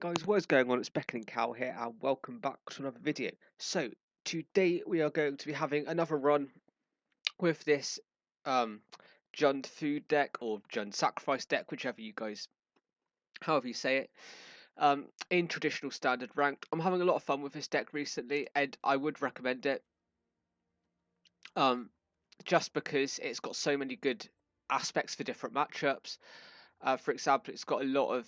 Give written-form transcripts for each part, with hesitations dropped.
Guys, what is going on? It's BeckoningCow here, and welcome back to another video. So, today we are going to be having another run with this Jund Food deck, or Jund Sacrifice deck, however you say it, in traditional standard ranked. I'm having a lot of fun with this deck recently, and I would recommend it, just because it's got so many good aspects for different matchups. For example, it's got a lot of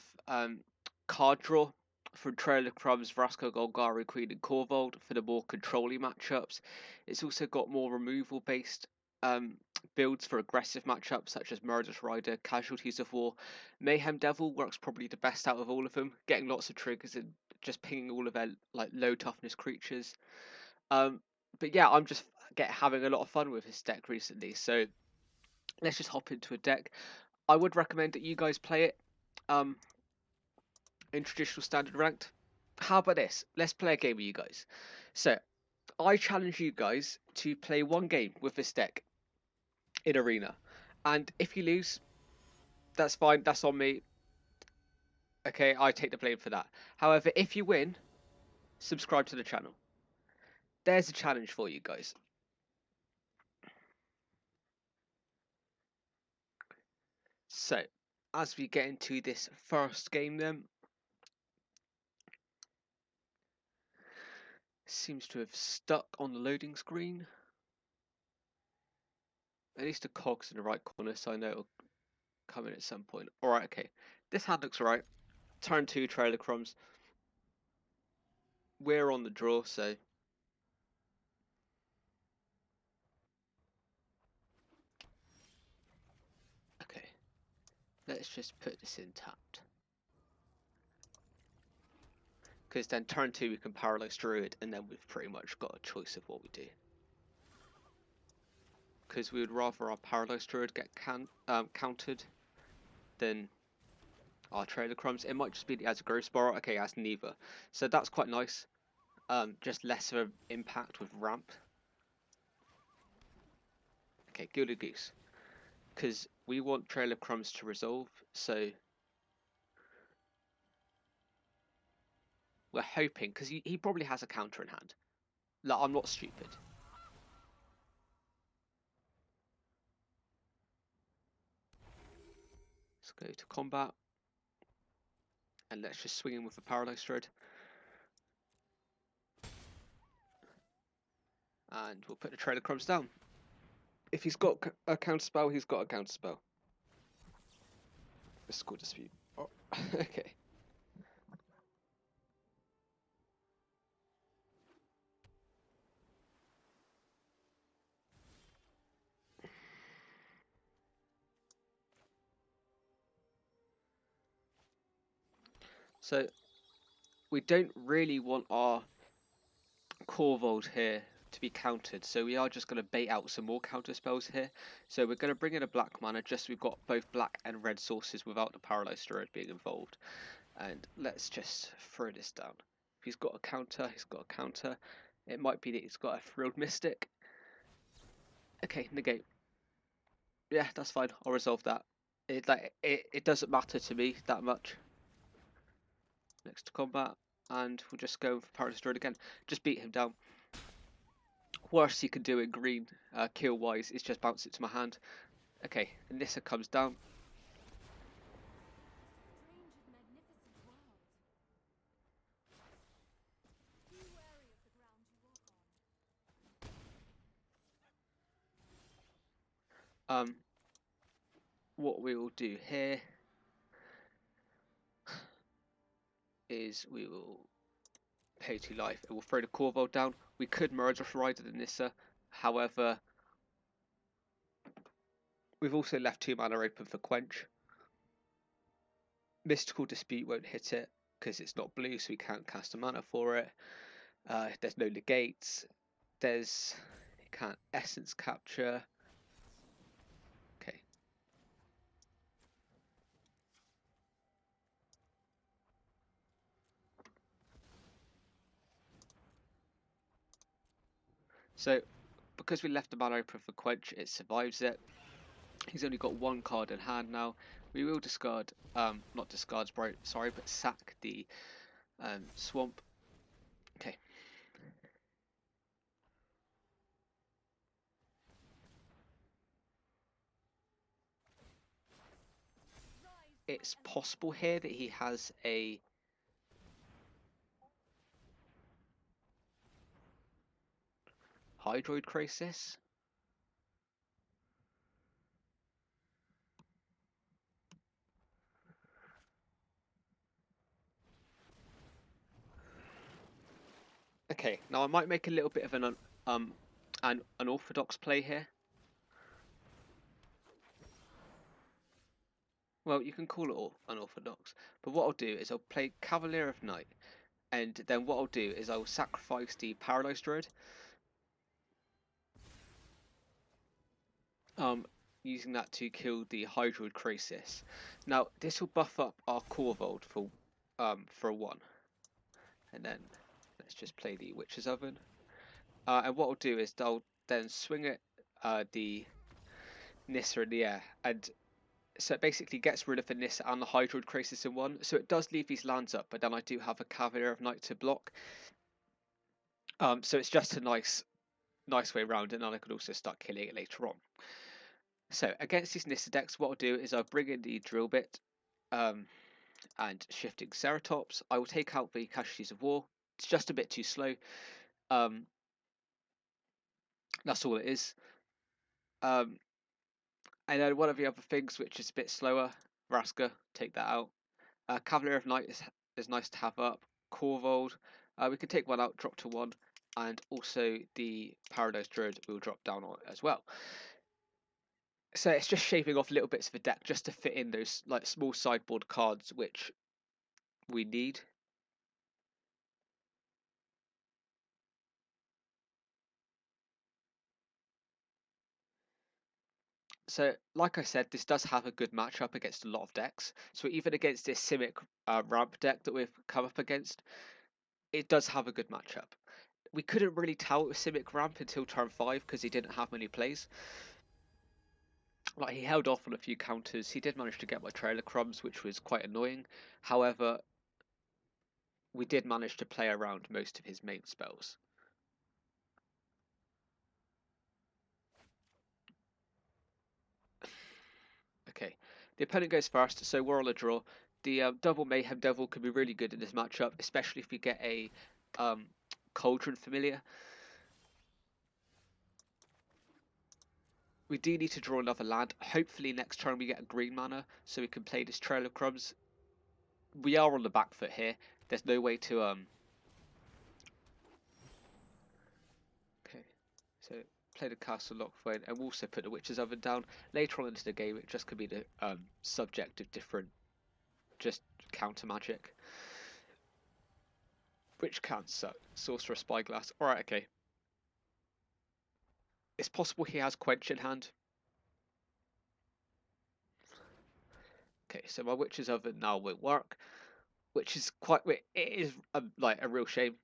card draw from Trail of Crumbs, Vraska, Golgari, Queen, and Corvold for the more controlling matchups. It's also got more removal based builds for aggressive matchups such as Murderous Rider, Casualties of War. Mayhem Devil works probably the best out of all of them, getting lots of triggers and just pinging all of their like low toughness creatures. But yeah, I'm just having a lot of fun with this deck recently. So let's just hop into a deck. I would recommend that you guys play it in traditional standard ranked. How about this? Let's play a game with you guys. So I challenge you guys to play one game with this deck in arena, and if you lose, that's fine. That's on me. Okay, I take the blame for that. However, if you win, subscribe to the channel. There's a challenge for you guys. So, as we get into this first game, then seems to have stuck on the loading screen. At least the cog's in the right corner, so I know it'll come in at some point. Alright, okay. This hand looks right. Turn 2, Trail of Crumbs. We're on the draw, so okay. Let's just put this in tapped. Because then turn 2 we can Paralyze Druid, and then we've pretty much got a choice of what we do. Because we would rather our Paralyze Druid get countered than our Trail of Crumbs. It might just be as a Ghost Borrow. Okay, as neither. So that's quite nice. Just less of an impact with ramp. Okay, Gilded Goose. Because we want Trail of Crumbs to resolve, so we're hoping, because he probably has a counter in hand. Like, I'm not stupid. Let's go to combat. And let's just swing in with the Paralyzed Thread. And we'll put the Trail of Crumbs down. If he's got a counterspell, he's got a counterspell. A score dispute. Oh, okay. So we don't really want our Corvold here to be countered, so we are just going to bait out some more counter spells here. So we're going to bring in a black mana, just so we've got both black and red sources without the Paralyzed Druid being involved. And let's just throw this down. If he's got a counter, he's got a counter. It might be that he's got a Thrilled Mystic. Okay, negate. Yeah, that's fine. I'll resolve that. It doesn't matter to me that much. Next to combat, and we'll just go for Paralyzed Druid again. Just beat him down. Worst he can do in green, kill wise, is just bounce it to my hand. Okay, and Nissa comes down. What we will do here is we will pay 2 life and we'll throw the Corvold down. We could Murderous Rider the Nissa, however, we've also left 2 mana open for Quench. Mystical Dispute won't hit it because it's not blue, so we can't cast a mana for it. There's no negates. You can't Essence Capture. Okay. So, because we left the mana open for Quench, it survives it. He's only got 1 card in hand now. We will discard, not discard, sorry, but sack the Swamp. Okay. It's possible here that he has a Hydroid Crisis. Okay, now I might make a little bit of an unorthodox play here. Well, you can call it all unorthodox, but what I'll do is I'll play Cavalier of Night, and then what I'll do is I'll sacrifice the Paralyzed Druid, using that to kill the Hydroid Crisis. Now this will buff up our Corvold for a 1, and then let's just play the Witch's Oven. And what I'll do is I'll then swing at the Nissa in the air, and so it basically gets rid of the Nissa and the Hydroid Crisis in 1. So it does leave these lands up, but then I do have a Cavalier of Night to block. So it's just a nice way around, and then I could also start killing it later on. So against these Nissa decks, what I'll do is I'll bring in the Drill Bit and Shifting Ceratops. I will take out the Casualties of War. It's just a bit too slow. That's all it is. And then one of the other things which is a bit slower, Vraska, take that out. Cavalier of Night is nice to have up. Corvold, we can take one out, drop to 1, and also the Paralyzed Druid will drop down on it as well. So it's just shaving off little bits of the deck just to fit in those like small sideboard cards which we need. So, like I said, this does have a good matchup against a lot of decks. So even against this Simic ramp deck that we've come up against, it does have a good matchup. We couldn't really tell it was Simic ramp until turn 5 because he didn't have many plays. Like, he held off on a few counters. He did manage to get my trailer crumbs, which was quite annoying. However, we did manage to play around most of his main spells. Okay, the opponent goes first, so we're on a draw. The double Mayhem Devil can be really good in this matchup, especially if we get a Cauldron Familiar. We do need to draw another land. Hopefully next turn we get a green mana, so we can play this Trail of Crumbs. We are on the back foot here. There's no way to Okay, so play the Castle Lockthwain, and we'll also put the Witch's Oven down. Later on into the game, it just could be the subject of different, just counter magic. Which can suck. Sorcerer Spyglass. Alright, okay. It's possible he has Quench in hand. Okay, so my Witch's Oven now will work, which is quite. It is like a real shame.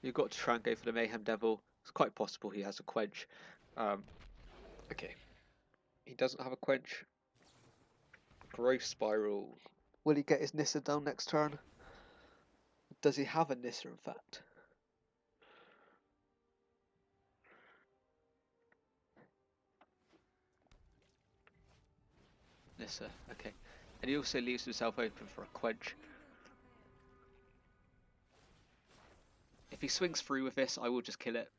You've got to try and go for the Mayhem Devil. It's quite possible he has a Quench. Okay, he doesn't have a Quench. Growth Spiral. Will he get his Nissa down next turn? Does he have a Nissa, in fact? Nissa, okay. And he also leaves himself open for a Quench. If he swings through with this, I will just kill it.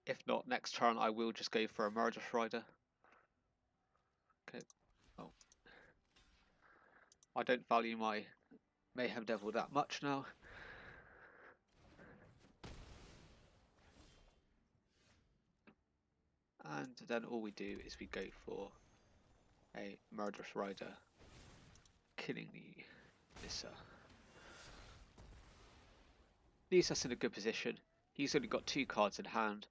If not, next turn I will just go for a Murderous Rider. Okay. Oh. I don't value my Mayhem Devil that much now. And then all we do is we go for a Murderous Rider, killing the Nissa. Leaves us in a good position. He's only got 2 cards in hand.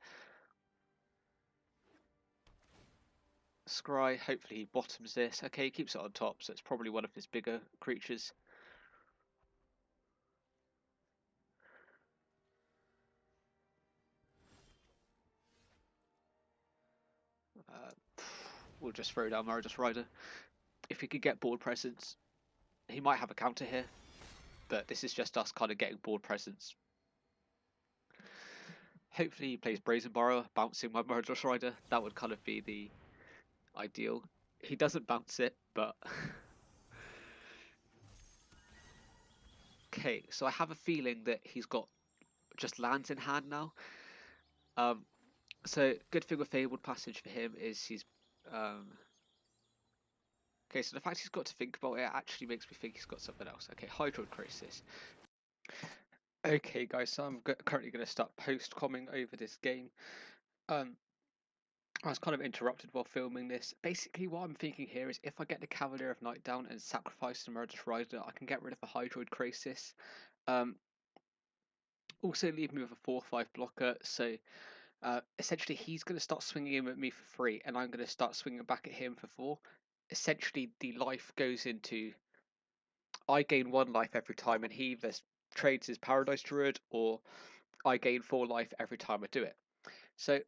Scry, hopefully he bottoms this. Okay, he keeps it on top, so it's probably one of his bigger creatures. We'll just throw down Marauders Rider. If he could get board presence, he might have a counter here, but this is just us kind of getting board presence. Hopefully he plays Brazen Borrower, bouncing my Marauders Rider. That would kind of be the ideal. He doesn't bounce it, but... Okay, so I have a feeling that he's got just lands in hand now. So good thing with Fabled Passage for him is he's... Okay, so the fact he's got to think about it actually makes me think he's got something else. Okay, Hydroid Crisis. Okay, guys, so I'm currently going to start post-comming over this game. I was kind of interrupted while filming this. Basically, what I'm thinking here is if I get the Cavalier of Night down and sacrifice the Murderous Rider, I can get rid of the Hydroid Crisis. Also leave me with a 4/5 blocker, so essentially he's going to start swinging in at me for 3, and I'm going to start swinging back at him for 4. Essentially, the life goes into... I gain 1 life every time, and he either trades his Paradise Druid, or I gain 4 life every time I do it. So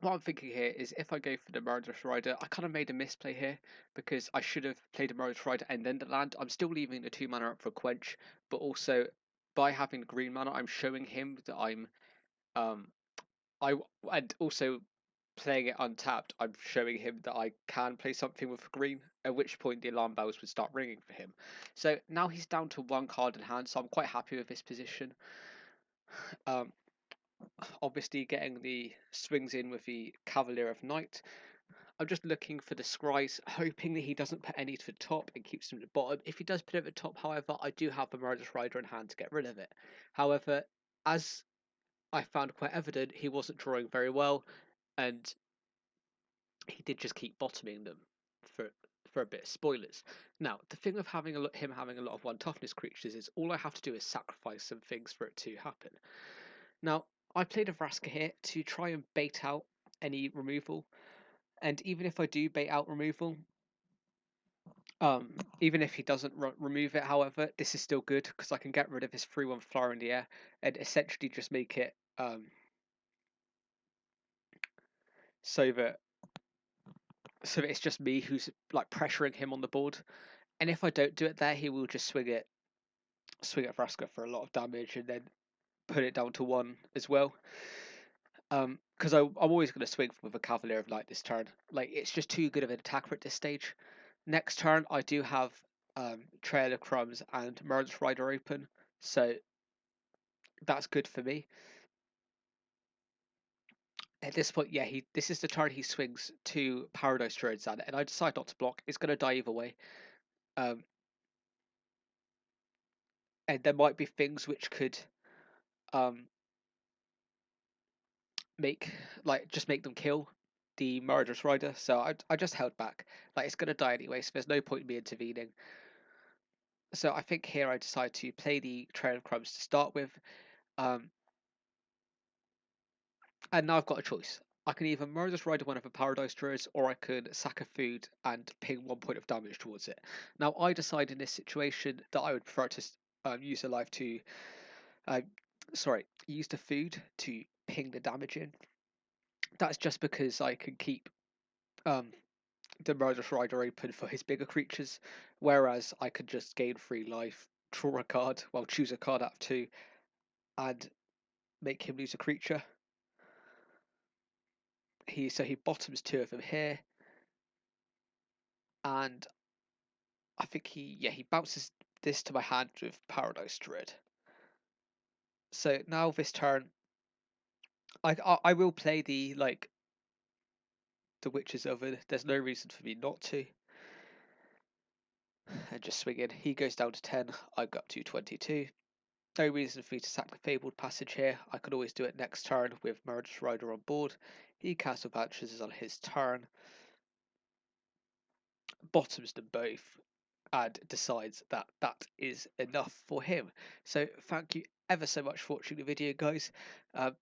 what I'm thinking here is if I go for the Murderous Rider, I kind of made a misplay here because I should have played the Murderous Rider and then the land. I'm still leaving the 2 mana up for Quench, but also by having the green mana, I'm showing him that I'm and also playing it untapped, I'm showing him that I can play something with green, at which point the alarm bells would start ringing for him. So now he's down to 1 card in hand, so I'm quite happy with this position. Obviously getting the swings in with the Cavalier of Night. I'm just looking for the Scries, hoping that he doesn't put any to the top and keeps them at the bottom. If he does put it at the top, however, I do have the Murderous Rider in hand to get rid of it. However, as I found quite evident, he wasn't drawing very well, and he did just keep bottoming them for a bit. Spoilers. Now, the thing of him having a lot of 1 toughness creatures is all I have to do is sacrifice some things for it to happen. Now, I played a Vraska here to try and bait out any removal, and even if I do bait out removal, even if he doesn't remove it, however, this is still good because I can get rid of his 3/1 Flower in the Air and essentially just make it so that it's just me who's like pressuring him on the board. And if I don't do it there, he will just swing at Vraska for a lot of damage and then put it down to 1 as well. Because I'm always going to swing with a Cavalier of Night this turn. Like, it's just too good of an attacker at this stage. Next turn, I do have Trail of Crumbs and Murderous Rider open, so that's good for me. At this point, yeah, this is the turn he swings 2 Paradise Druids at it, and I decide not to block. It's going to die either way. And there might be things which could just make them kill the Murderous Rider, so I just held back. Like, it's going to die anyway, so there's no point in me intervening. So I think here I decide to play the Trail of Crumbs to start with. And now I've got a choice. I can either Murderous Rider one of the Paradise Druids, or I could sack a food and ping 1 point of damage towards it. Now, I decide in this situation that I would prefer to use a life to... use the food to ping the damage in. That's just because I can keep the Murderous Rider open for his bigger creatures, whereas I could just gain 3 life, draw a card, choose a card out of 2, and make him lose a creature. He bottoms 2 of them here, and I think he bounces this to my hand with Paradise Druid. So now this turn, I will play the Witch's Oven. There's no reason for me not to. And just swing in. He goes down to 10. I go up to 22. No reason for me to sack the Fabled Passage here. I could always do it next turn with Murderous Rider on board. He Castle Banshees on his turn, bottoms them both, and decides that that is enough for him. So thank you ever so much for watching the video, guys.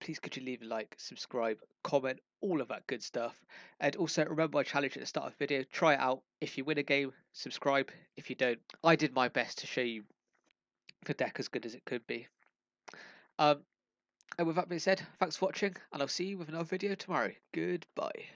Please could you leave a like, subscribe, comment, all of that good stuff. And also remember my challenge at the start of the video. Try it out. If you win a game, subscribe. If you don't, I did my best to show you the deck as good as it could be. And with that being said, thanks for watching, and I'll see you with another video tomorrow. Goodbye.